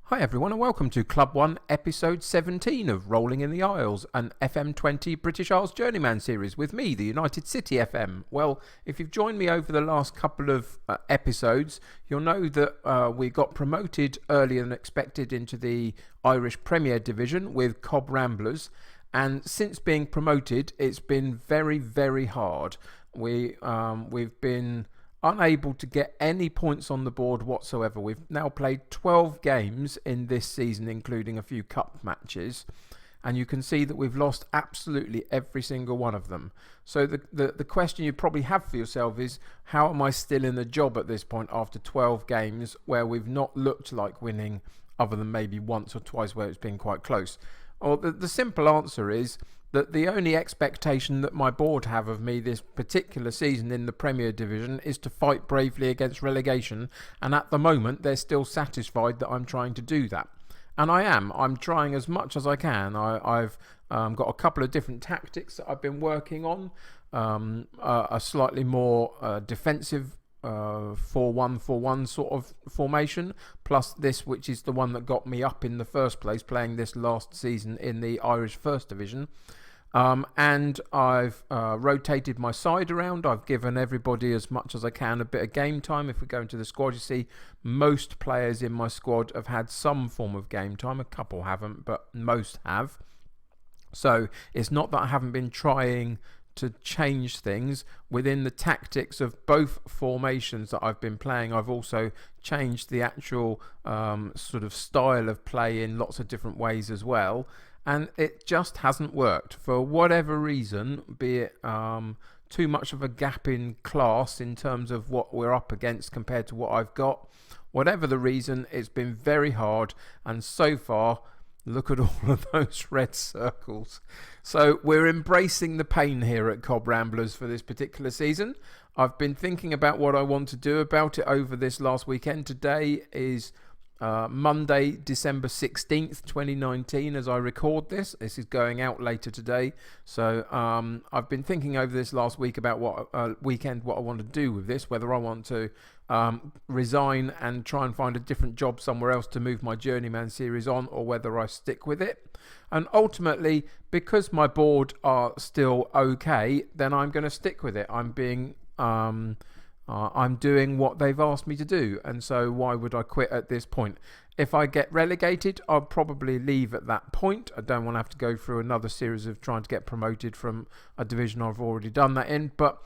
Hi everyone and welcome to Club 1 episode 17 of Rolling in the Isles, an FM20 British Isles Journeyman series with me, the United City FM. Well, if you've joined me over the last couple of episodes, you'll know that we got promoted earlier than expected into the Irish Premier Division with Cobb Ramblers, and since being promoted it's been very, very hard. We've been unable to get any points on the board whatsoever. We've now played 12 games in this season, including a few cup matches, and you can see that we've lost absolutely every single one of them. So the question you probably have for yourself is, how am I still in the job at this point after 12 games where we've not looked like winning, other than maybe once or twice where it's been quite close? Well, the simple answer is that the only expectation that my board have of me this particular season in the Premier Division is to fight bravely against relegation, and at the moment they're still satisfied that I'm trying to do that. And I am. I'm trying as much as I can. I've got a couple of different tactics that I've been working on, a slightly more defensive 4-1-4-1 sort of formation, plus this, which is the one that got me up in the first place, playing this last season in the Irish First Division. And I've rotated my side around. I've given everybody as much as I can a bit of game time. If we go into the squad, you see most players in my squad have had some form of game time. A couple haven't, but most have. So it's not that I haven't been trying to change things within the tactics of both formations that I've been playing. I've also changed the actual sort of style of play in lots of different ways as well, and it just hasn't worked for whatever reason, be it too much of a gap in class in terms of what we're up against compared to what I've got. Whatever the reason, it's been very hard, and so far, look at all of those red circles. So we're embracing the pain here at Cobb Ramblers for this particular season. I've been thinking about what I want to do about it over this last weekend. Today is Monday, December 16th, 2019, as I record this. This is going out later today. So I've been thinking over this last week about what I want to do with this, whether I want to resign and try and find a different job somewhere else to move my Journeyman series on, or whether I stick with it. And ultimately, because my board are still okay, then I'm going to stick with it. I'm doing what they've asked me to do, and so why would I quit at this point? If I get relegated, I'll probably leave at that point. I don't want to have to go through another series of trying to get promoted from a division I've already done that in, but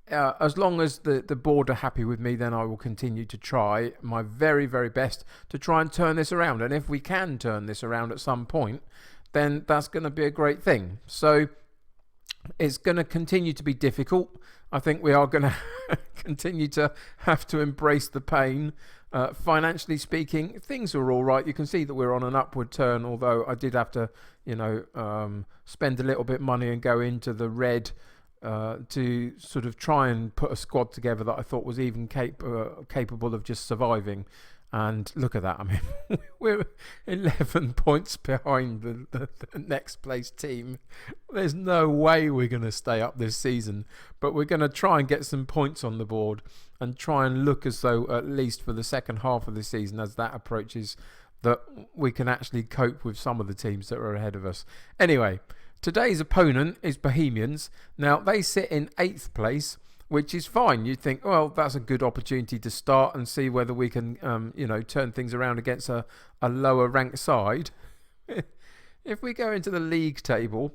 as long as the board are happy with me, then I will continue to try my very, very best to try and turn this around. And if we can turn this around at some point, then that's going to be a great thing. So it's going to continue to be difficult. I think we are going to continue to have to embrace the pain. Financially speaking, things are all right. You can see that we're on an upward turn, although I did have to, spend a little bit of money and go into the red to sort of try and put a squad together that I thought was even capable of just surviving. And look at that. I mean, we're 11 points behind the next place team. There's no way we're going to stay up this season, but we're going to try and get some points on the board and try and look as though, at least for the second half of the season, as that approaches, that we can actually cope with some of the teams that are ahead of us. Anyway, today's opponent is Bohemians. Now, they sit in 8th place, which is fine. You'd think, well, that's a good opportunity to start and see whether we can, turn things around against a lower ranked side. If we go into the league table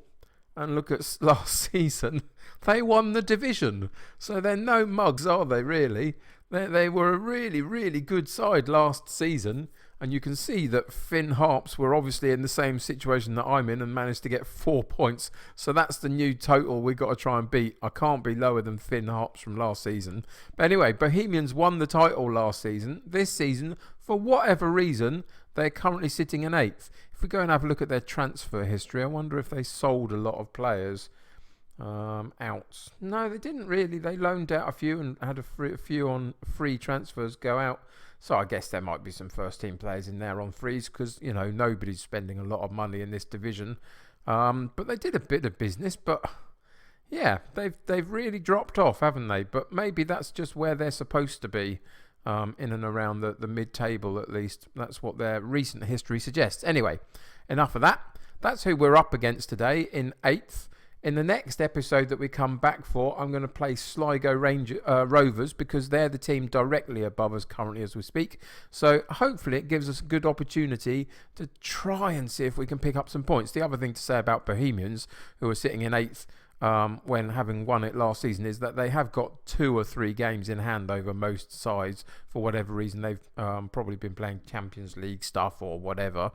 and look at last season, they won the division. So they're no mugs, are they, really? They were a really, really good side last season. And you can see that Finn Harps were obviously in the same situation that I'm in and managed to get 4 points. So that's the new total we've got to try and beat. I can't be lower than Finn Harps from last season. But anyway, Bohemians won the title last season. This season, for whatever reason, they're currently sitting in 8th. If we go and have a look at their transfer history, I wonder if they sold a lot of players out. No, they didn't really. They loaned out a few and had a few on free transfers go out. So I guess there might be some first team players in there on frees because, nobody's spending a lot of money in this division. But they did a bit of business, but yeah, they've really dropped off, haven't they? But maybe that's just where they're supposed to be. in and around the mid-table at least. That's what their recent history suggests. Anyway, enough of that. That's who we're up against today in 8th. In the next episode that we come back for, I'm going to play Sligo Rovers because they're the team directly above us currently as we speak. So hopefully it gives us a good opportunity to try and see if we can pick up some points. The other thing to say about Bohemians, who are sitting in 8th when having won it last season, is that they have got 2 or 3 games in hand over most sides. For whatever reason, they've probably been playing Champions League stuff or whatever.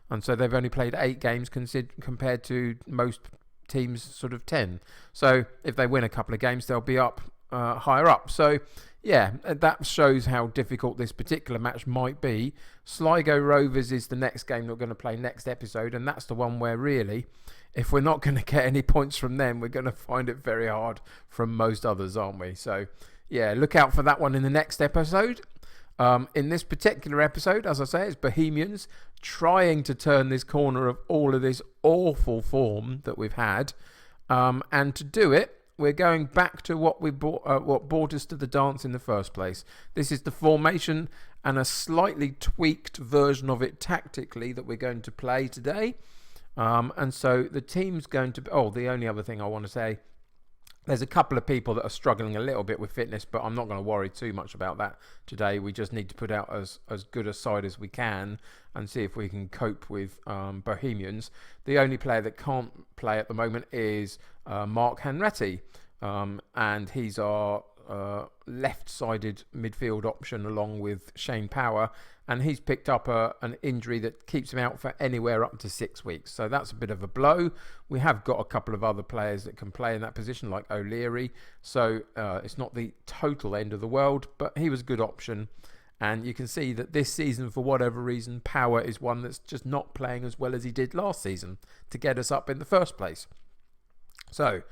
And so they've only played 8 games compared to most teams sort of 10. So if they win a couple of games, they'll be up higher up. So yeah, that shows how difficult this particular match might be. Sligo Rovers is the next game that we're going to play next episode, and that's the one where really, if we're not going to get any points from them, we're going to find it very hard from most others, aren't we? So yeah, look out for that one in the next episode. In this particular episode, as I say, it's Bohemians trying to turn this corner of all of this awful form that we've had. And to do it, we're going back to what brought us to the dance in the first place. This is the formation and a slightly tweaked version of it tactically that we're going to play today. And so the team's going to... the only other thing I want to say, there's a couple of people that are struggling a little bit with fitness, but I'm not going to worry too much about that today. We just need to put out as good a side as we can and see if we can cope with Bohemians. The only player that can't play at the moment is Mark Hanratty, and he's our left-sided midfield option along with Shane Power, and he's picked up an injury that keeps him out for anywhere up to 6 weeks. So that's a bit of a blow. We have got a couple of other players that can play in that position, like O'Leary. So it's not the total end of the world, but he was a good option. And you can see that this season, for whatever reason, Power is one that's just not playing as well as he did last season to get us up in the first place. So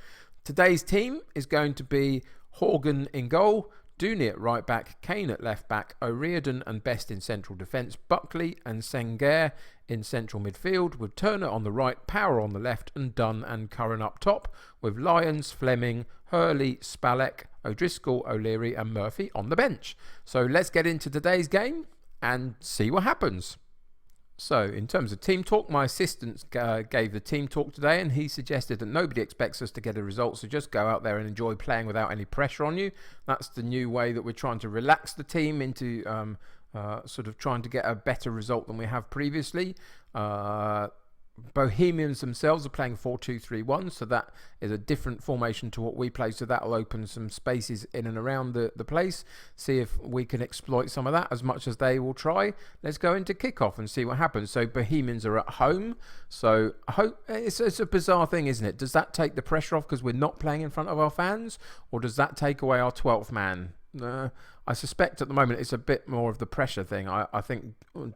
today's team is going to be Horgan in goal, Dooney at right back, Kane at left back, O'Riordan and Best in central defence, Buckley and Sengair in central midfield, with Turner on the right, Power on the left, and Dunn and Curran up top, with Lyons, Fleming, Hurley, Spalek, O'Driscoll, O'Leary and Murphy on the bench. So let's get into today's game and see what happens. So, in terms of team talk, my assistant gave the team talk today, and he suggested that nobody expects us to get a result, so just go out there and enjoy playing without any pressure on you. That's the new way that we're trying to relax the team into sort of trying to get a better result than we have previously. Bohemians themselves are playing 4-2-3-1, so that is a different formation to what we play, so that'll open some spaces in and around the place. See if we can exploit some of that as much as they will try. Let's go into kickoff and see what happens. So Bohemians are at home, so it's a bizarre thing, isn't it? Does that take the pressure off because we're not playing in front of our fans, or does that take away our 12th man? I suspect at the moment it's a bit more of the pressure thing. I think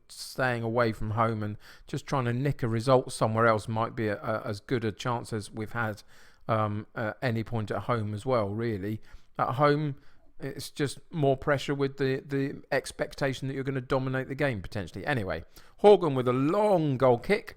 staying away from home and just trying to nick a result somewhere else might be as good a chance as we've had at any point at home as well, really. At home, it's just more pressure with the expectation that you're going to dominate the game, potentially. Anyway, Horgan with a long goal kick.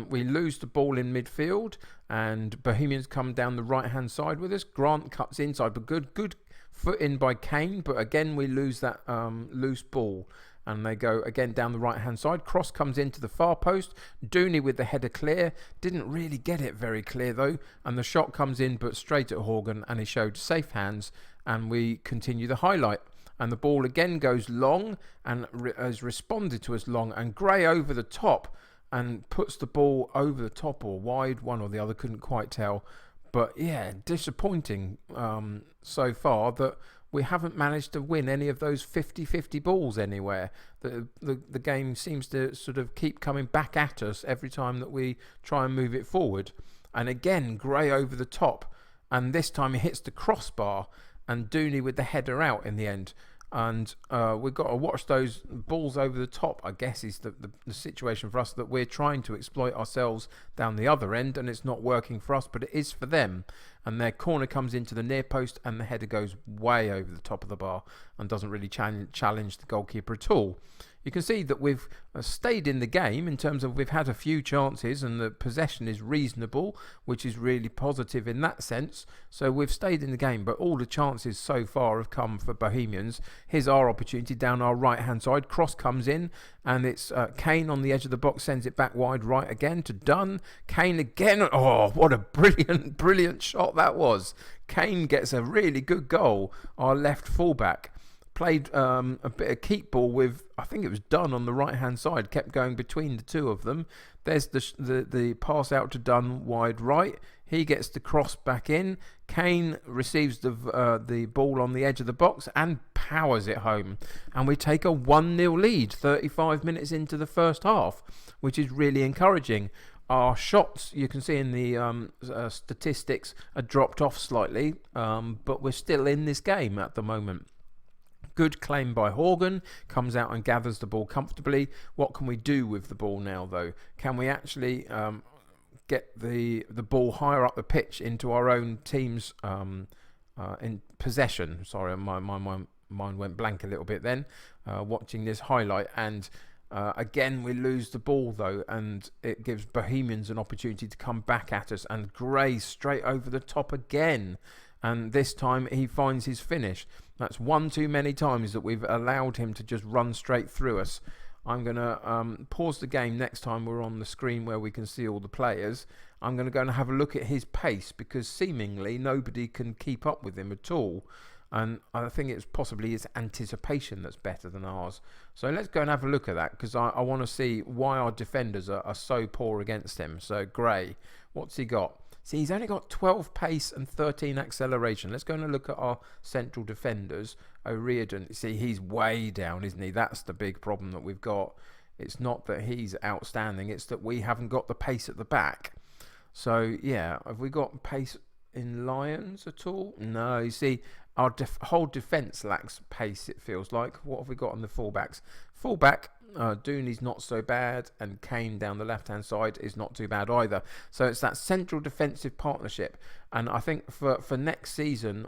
We lose the ball in midfield, and Bohemians come down the right-hand side with us. Grant cuts inside, but good foot in by Kane, but again we lose that loose ball, and they go again down the right hand side. Cross comes into the far post. Dooney with the header clear, didn't really get it very clear though, and the shot comes in but straight at Horgan, and he showed safe hands, and we continue the highlight. And the ball again goes long and has responded to us long, and Gray over the top and puts the ball over the top or wide, one or the other, couldn't quite tell. But yeah, disappointing so far that we haven't managed to win any of those 50-50 balls anywhere. The game seems to sort of keep coming back at us every time that we try and move it forward. And again, Gray over the top, and this time he hits the crossbar, and Dooney with the header out in the end. And we've got to watch those balls over the top, I guess, is the situation for us, that we're trying to exploit ourselves down the other end, and it's not working for us, but it is for them. And their corner comes into the near post, and the header goes way over the top of the bar and doesn't really challenge the goalkeeper at all. You can see that we've stayed in the game in terms of we've had a few chances and the possession is reasonable, which is really positive in that sense. So we've stayed in the game, but all the chances so far have come for Bohemians. Here's our opportunity down our right hand side. Cross comes in and it's Kane on the edge of the box, sends it back wide right again to Dunn. Kane again. Oh, what a brilliant shot that was. Kane gets a really good goal, our left fullback. Played a bit of keep ball with, I think it was Dunn on the right hand side, kept going between the two of them. There's the pass out to Dunn wide right. He gets the cross back in. Kane receives the ball on the edge of the box and powers it home. And we take a 1-0 lead 35 minutes into the first half, which is really encouraging. Our shots, you can see in the statistics, are dropped off slightly, but we're still in this game at the moment. Good claim by Horgan, comes out and gathers the ball comfortably. What can we do with the ball now, though? Can we actually get the ball higher up the pitch into our own team's in possession? Sorry, my mind went blank a little bit then, watching this highlight. And again, we lose the ball, though, and it gives Bohemians an opportunity to come back at us. And Gray straight over the top again. And this time he finds his finish. That's one too many times that we've allowed him to just run straight through us. I'm going to pause the game next time we're on the screen where we can see all the players. I'm going to go and have a look at his pace because seemingly nobody can keep up with him at all. And I think it's possibly his anticipation that's better than ours. So let's go and have a look at that because I want to see why our defenders are so poor against him. So Gray, what's he got? See, he's only got 12 pace and 13 acceleration. Let's go and look at our central defenders. O'Riordan, see, he's way down, isn't he? That's the big problem that we've got. It's not that he's outstanding. It's that we haven't got the pace at the back. So, yeah, have we got pace in Lions at all? No, you see, our whole defence lacks pace, it feels like. What have we got on the fullbacks? Fullback, Dooney's not so bad, and Kane down the left-hand side is not too bad either. So it's that central defensive partnership. And I think for next season,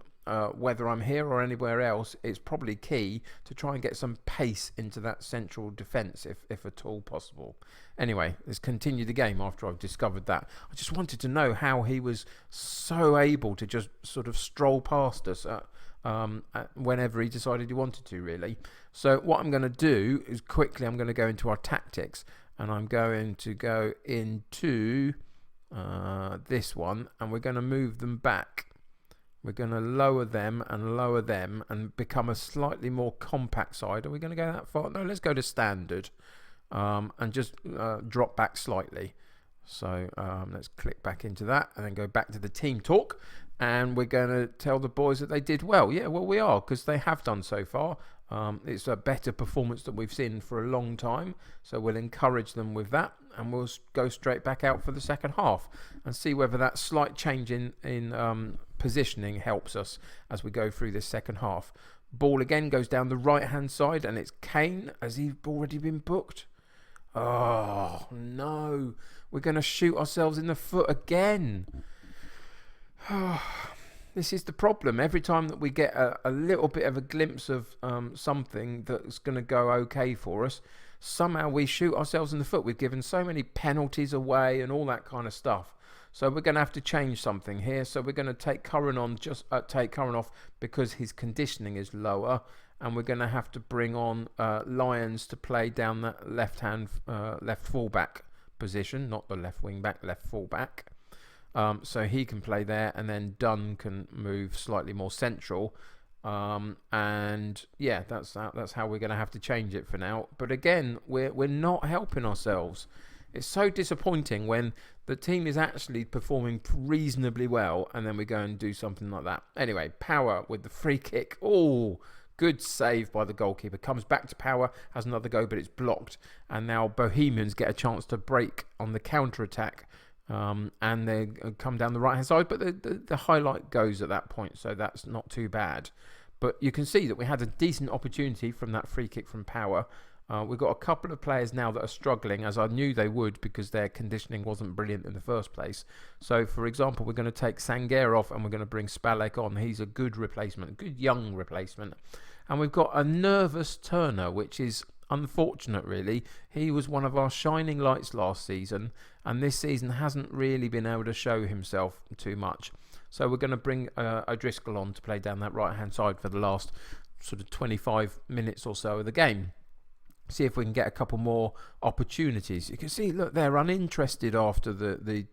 whether I'm here or anywhere else, it's probably key to try and get some pace into that central defence, if at all possible. Anyway, let's continue the game after I've discovered that. I just wanted to know how he was so able to just sort of stroll past us whenever he decided he wanted to, really. So what I'm going to do is quickly I'm going to go into our tactics, and I'm going to go into this one, and we're going to move them back. We're going to lower them and become a slightly more compact side. Are we going to go that far? No, let's go to standard and just drop back slightly. So let's click back into that and then go back to the team talk. And we're going to tell the boys that they did well. Yeah, well, we are, because they have done so far. It's a better performance than we've seen for a long time. So we'll encourage them with that. And we'll go straight back out for the second half and see whether that slight change in positioning helps us as we go through this second half. Ball again goes down the right-hand side, and it's Kane. Has he already been booked? Oh, no. We're going to shoot ourselves in the foot again. This is the problem. Every time that we get a little bit of a glimpse of something that's going to go okay for us, somehow we shoot ourselves in the foot. We've given so many penalties away and all that kind of stuff. So we're going to have to change something here. So we're going to take Curran on, take Curran off because his conditioning is lower, and we're going to have to bring on Lyons to play down that left fullback position, not the left wing back, left fullback. So he can play there, and then Dunn can move slightly more central. And yeah, that's how we're going to have to change it for now. But again, we're not helping ourselves. It's so disappointing when the team is actually performing reasonably well, and then we go and do something like that. Anyway, Power with the free kick. Oh, good save by the goalkeeper. Comes back to Power, has another go, but it's blocked. And now Bohemians get a chance to break on the counter-attack. And they come down the right-hand side, but the highlight goes at that point, so that's not too bad. But you can see that we had a decent opportunity from that free kick from Power. We've got a couple of players now that are struggling, as I knew they would, because their conditioning wasn't brilliant in the first place. So, for example, we're going to take Sanguer off and we're going to bring Spalek on. He's a good replacement, good young replacement. And we've got a nervous Turner, which is unfortunate, really. He was one of our shining lights last season, and this season hasn't really been able to show himself too much. So we're going to bring O'Driscoll on to play down that right-hand side for the last sort of 25 minutes or so of the game. See if we can get a couple more opportunities. You can see, look, they're uninterested after the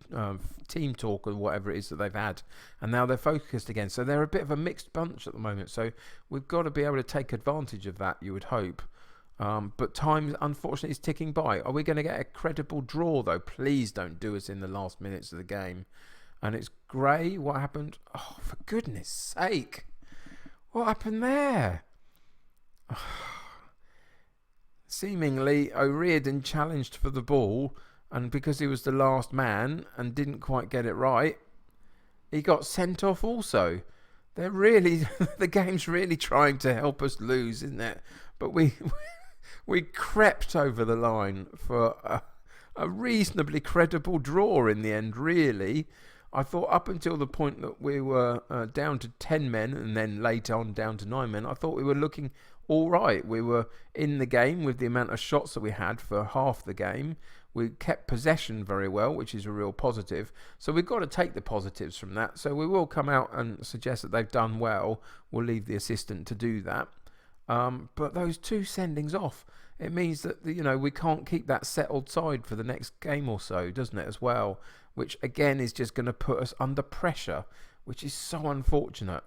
team talk or whatever it is that they've had, and now they're focused again. So they're a bit of a mixed bunch at the moment. So we've got to be able to take advantage of that, you would hope. But time, unfortunately, is ticking by. Are we going to get a credible draw, though? Please don't do us in the last minutes of the game. And it's Gray. What happened? Oh, for goodness sake. What happened there? Seemingly, O'Riordan challenged for the ball, and because he was the last man and didn't quite get it right, he got sent off also. They're really, the game's really trying to help us lose, isn't it? But we crept over the line for a reasonably credible draw in the end, really. I thought up until the point that we were down to 10 men and then later on down to 9 men, I thought we were looking all right. We were in the game with the amount of shots that we had for half the game. We kept possession very well, which is a real positive. So we've got to take the positives from that. So we will come out and suggest that they've done well. We'll leave the assistant to do that. But those 2 sendings off, it means that, you know, we can't keep that settled side for the next game or so, doesn't it, as well? Which, again, is just going to put us under pressure, which is so unfortunate.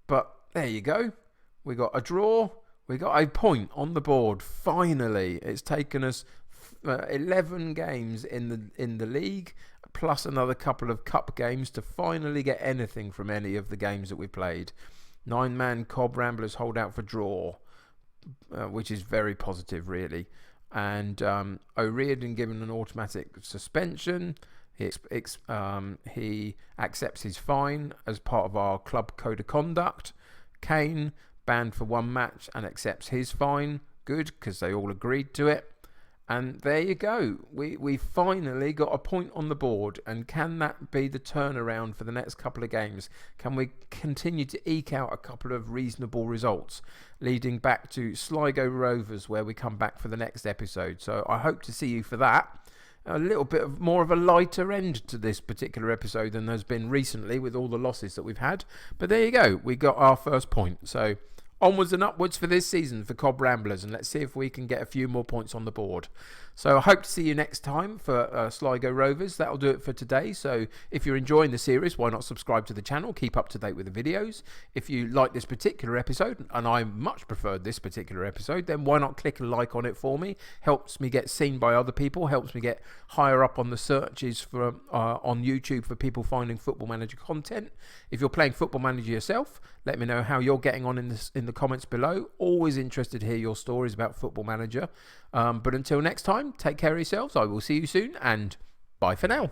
But there you go. We got a draw. We got a point on the board. Finally, it's taken us 11 games in the league, plus another couple of cup games to finally get anything from any of the games that we played. 9-man Cobb Ramblers hold out for draw, which is very positive, really. And O'Riordan given an automatic suspension. He accepts his fine as part of our club code of conduct. Kane banned for 1 match and accepts his fine. Good, because they all agreed to it. And there you go. We finally got a point on the board. And can that be the turnaround for the next couple of games? Can we continue to eke out a couple of reasonable results, leading back to Sligo Rovers, where we come back for the next episode? So I hope to see you for that. A little bit more of a lighter end to this particular episode than there's been recently with all the losses that we've had. But there you go. We got our first point. So onwards and upwards for this season for Cobb Ramblers, and let's see if we can get a few more points on the board. So I hope to see you next time for Sligo Rovers. That'll do it for today. So if you're enjoying the series, why not subscribe to the channel? Keep up to date with the videos. If you like this particular episode, and I much preferred this particular episode, then why not click a like on it for me? Helps me get seen by other people, helps me get higher up on the searches for on YouTube for people finding Football Manager content. If you're playing Football Manager yourself, let me know how you're getting on in the comments below. Always interested to hear your stories about Football Manager. But until next time, take care of yourselves. I will see you soon, and bye for now.